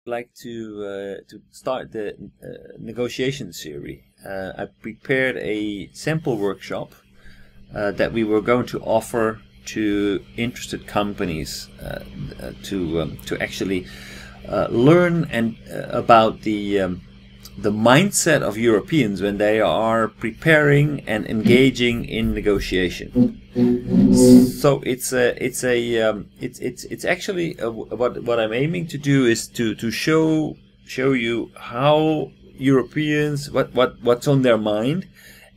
like to start the negotiation series. I prepared a sample workshop that we were going to offer to interested companies to actually learn and about the mindset of Europeans when they are preparing and engaging in negotiation. So it's actually what I'm aiming to do is to show you how Europeans what's on their mind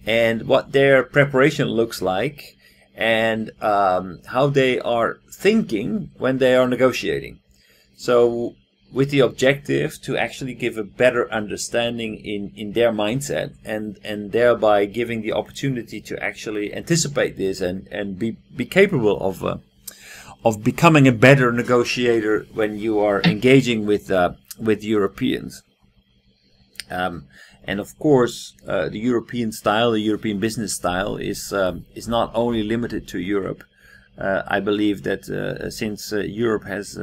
and what their preparation looks like, and how they are thinking when they are negotiating. So with the objective to actually give a better understanding in their mindset, and thereby giving the opportunity to actually anticipate this and be capable of becoming a better negotiator when you are engaging with Europeans. And of course, the European style, the European business style, is not only limited to Europe. I believe that since Europe has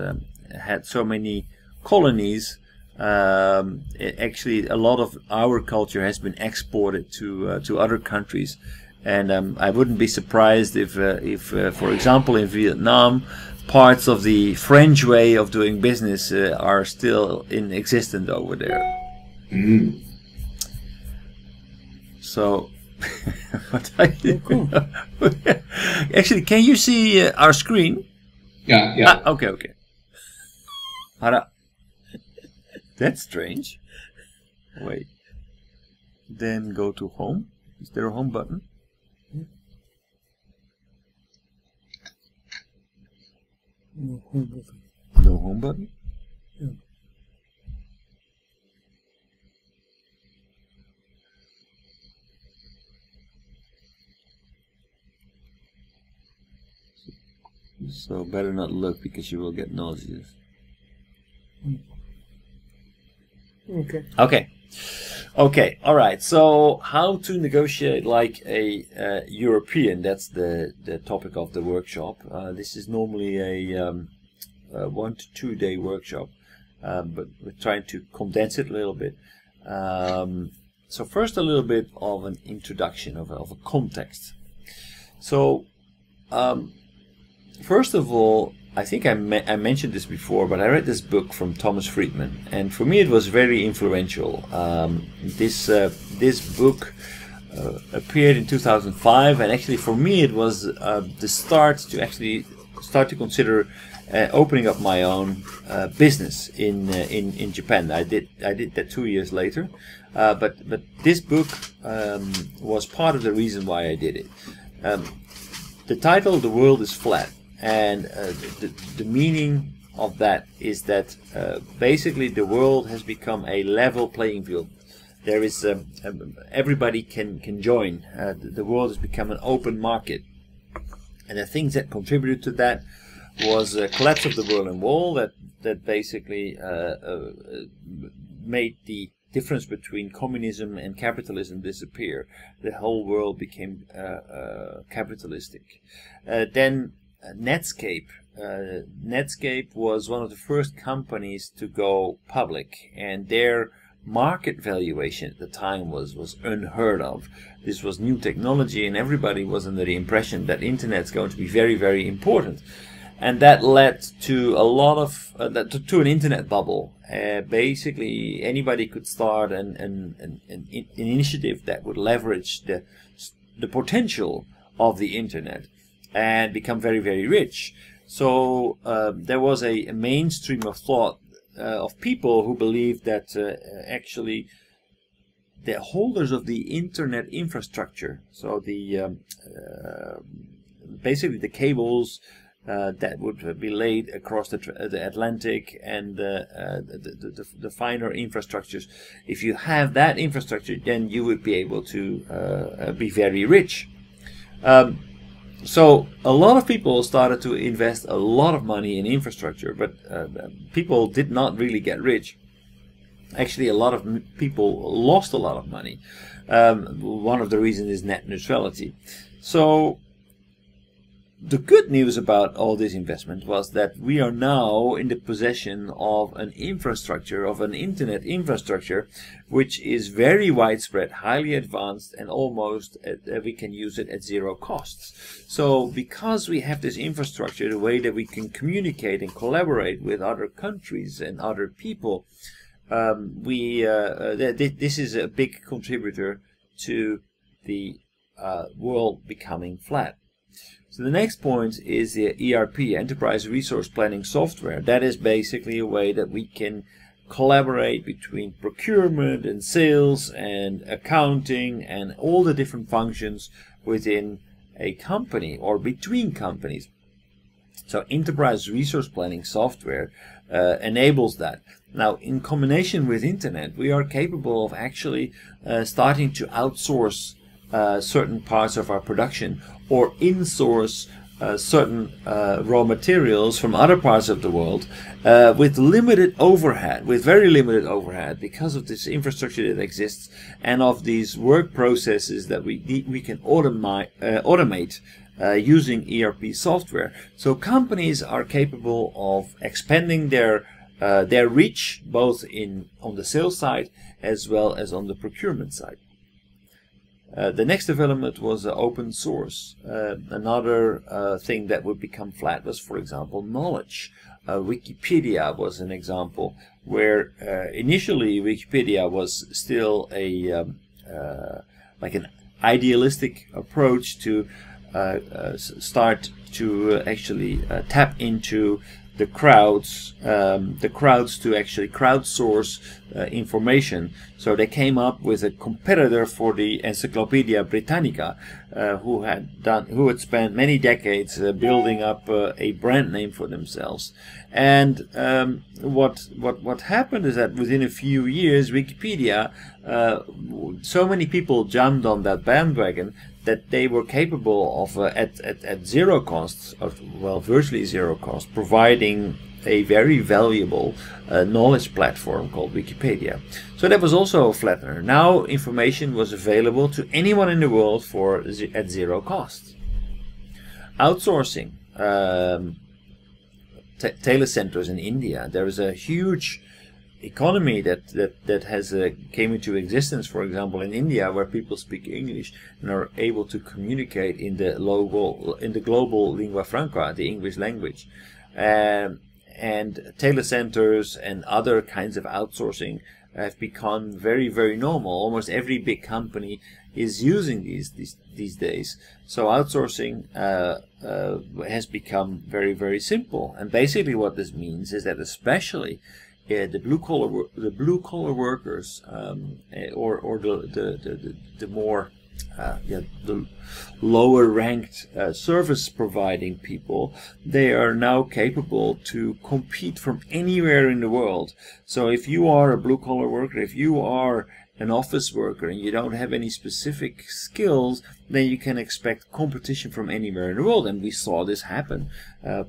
had so many colonies, actually a lot of our culture has been exported to other countries, and I wouldn't be surprised if for example, in Vietnam, parts of the French way of doing business are still in existence over there. Mm. So, cool. Actually, can you see our screen? Yeah, yeah. Ah, okay. That's strange. Wait. Then go to home. Is there a home button? No home button. No home button? Yeah. So better not look, because you will get nauseous. Okay, all right. So how to negotiate like a European? That's the topic of the workshop. This is normally a 1 to 2 day workshop, but we're trying to condense it a little bit. So first, a little bit of an introduction of a context. So first of all, I think I mentioned this before, but I read this book from Thomas Friedman, and for me it was very influential. This book appeared in 2005, and actually for me it was the start to consider opening up my own business in Japan. I did that 2 years later, but this book was part of the reason why I did it. The title, "The World is Flat." And the meaning of that is that basically the world has become a level playing field. There is everybody can join. The world has become an open market, and the things that contributed to that was a collapse of the Berlin Wall that basically made the difference between communism and capitalism disappear. The whole world became capitalistic. Then Netscape. Netscape was one of the first companies to go public, and their market valuation at the time was unheard of. This was new technology, and everybody was under the impression that internet's going to be very, very important, and that led to a lot of to an internet bubble. Basically, anybody could start an initiative that would leverage the potential of the internet and become very, very rich. So there was a mainstream of thought of people who believed that actually the holders of the internet infrastructure, so the basically the cables that would be laid across the Atlantic, and the finer infrastructures, if you have that infrastructure, then you would be able to be very rich. So a lot of people started to invest a lot of money in infrastructure, but people did not really get rich. Actually, a lot of people lost a lot of money. One of the reasons is net neutrality. So the good news about all this investment was that we are now in the possession of an infrastructure, of an internet infrastructure, which is very widespread, highly advanced, and almost we can use it at zero costs. So because we have this infrastructure, the way that we can communicate and collaborate with other countries and other people, this is a big contributor to the world becoming flat. So the next point is the ERP, Enterprise Resource Planning Software. That is basically a way that we can collaborate between procurement and sales and accounting and all the different functions within a company or between companies. So Enterprise Resource Planning Software enables that. Now, in combination with Internet, we are capable of actually starting to outsource certain parts of our production or insource certain raw materials from other parts of the world with limited overhead, with very limited overhead, because of this infrastructure that exists and of these work processes that we can automate using ERP software. So companies are capable of expanding their reach both on the sales side as well as on the procurement side. The next development was open source. Another thing that would become flat was, for example, knowledge. Wikipedia was an example where initially Wikipedia was still a like an idealistic approach to start to actually tap into the crowds to actually crowdsource information. So they came up with a competitor for the Encyclopedia Britannica, who had spent many decades building up a brand name for themselves. And what happened is that within a few years, Wikipedia, so many people jumped on that bandwagon that they were capable of at zero cost, well, virtually zero cost, providing a very valuable knowledge platform called Wikipedia. So that was also a flattener. Now information was available to anyone in the world at zero cost. Outsourcing. Telecenters in India. There is a huge economy that has came into existence, for example, in India, where people speak English and are able to communicate in the global lingua franca, the English language. And telecenters and other kinds of outsourcing have become very, very normal. Almost every big company is using these days. So outsourcing has become very, very simple. And basically what this means is that especially the blue collar workers, or the more the lower ranked service providing people, they are now capable to compete from anywhere in the world. So if you are a blue collar worker, if you are an office worker and you don't have any specific skills, then you can expect competition from anywhere in the world. And we saw this happen.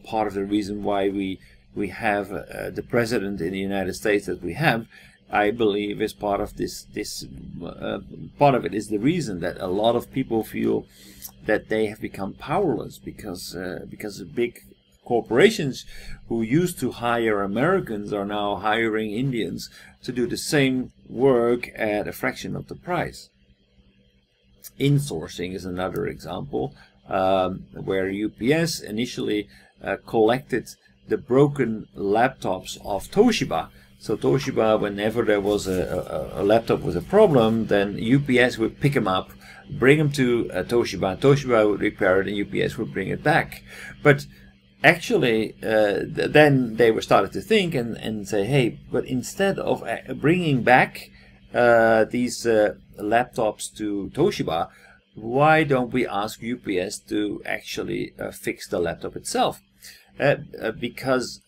Part of the reason why we have the president in the United States that we have, I believe, is part of this. Part of it is the reason that a lot of people feel that they have become powerless because of big corporations who used to hire Americans are now hiring Indians to do the same work at a fraction of the price. Insourcing is another example, where UPS initially collected the broken laptops of Toshiba. So Toshiba, whenever there was a laptop with a problem, then UPS would pick them up, bring them to Toshiba. Toshiba would repair it, and UPS would bring it back. But actually, then they were started to think and say, hey, but instead of bringing back these laptops to Toshiba, why don't we ask UPS to actually fix the laptop itself? Because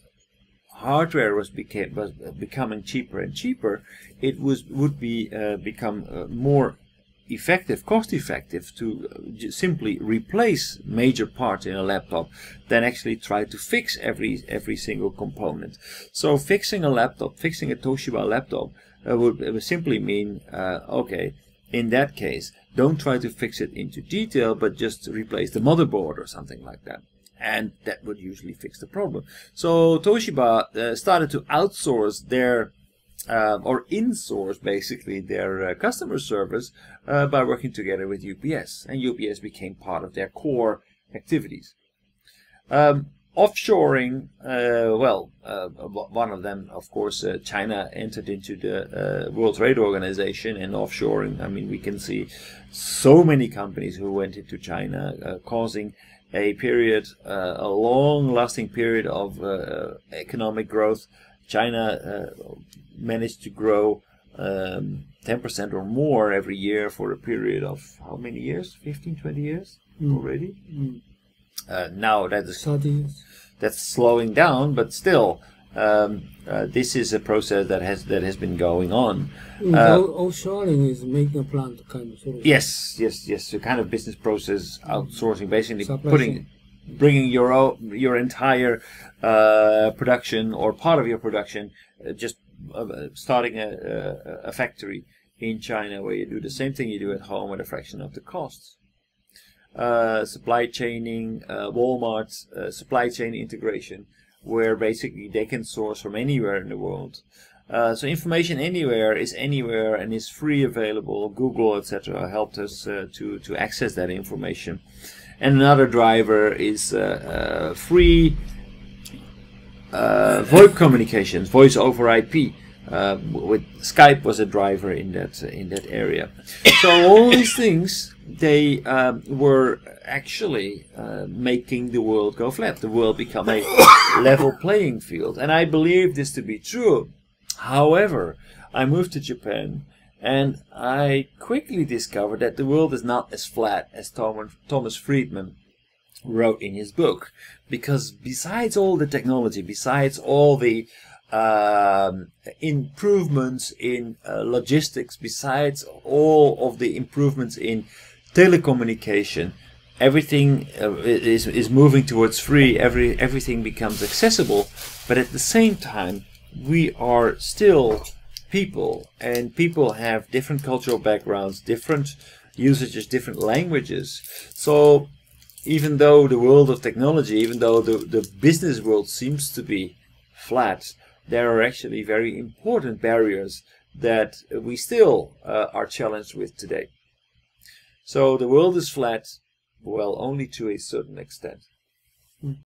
hardware was becoming cheaper and cheaper, it would become more effective, cost effective to simply replace major parts in a laptop than actually try to fix every single component. So fixing a laptop, fixing a Toshiba laptop would simply mean, okay, in that case, don't try to fix it into detail, but just replace the motherboard or something like that. and that would usually fix the problem. So Toshiba started to outsource their or insource basically their customer service by working together with UPS, and UPS became part of their core activities. Offshoring, one of them, of course, China entered into the World Trade Organization, and offshoring, I mean, we can see so many companies who went into China, causing a period, a long-lasting period of economic growth. China managed to grow 10% or more every year for a period of how many years? 15, 20 years already? Now that's slowing down, but still, this is a process that has been going on. Offshoring is making a plant kind of solution. Yes. A kind of business process outsourcing, basically bringing your entire production or part of your production, just starting a factory in China where you do the same thing you do at home at a fraction of the costs. Supply chaining, Walmart's supply chain integration, where basically they can source from anywhere in the world. So information anywhere and is free available. Google, etc., helped us to access that information. And another driver is free VoIP communications, voice over IP. With Skype was a driver in that area. So all these things, they were actually making the world go flat. The world become a level playing field, and I believe this to be true. However, I moved to Japan, and I quickly discovered that the world is not as flat as Thomas Friedman wrote in his book, because besides all the technology, besides all the improvements in logistics, besides all of the improvements in telecommunication, everything is moving towards free. Everything becomes accessible, but at the same time, we are still people, and people have different cultural backgrounds, different usages, different languages. So even though the world of technology, even though the business world seems to be flat, there are actually very important barriers that we still are challenged with today. So the world is flat, well, only to a certain extent.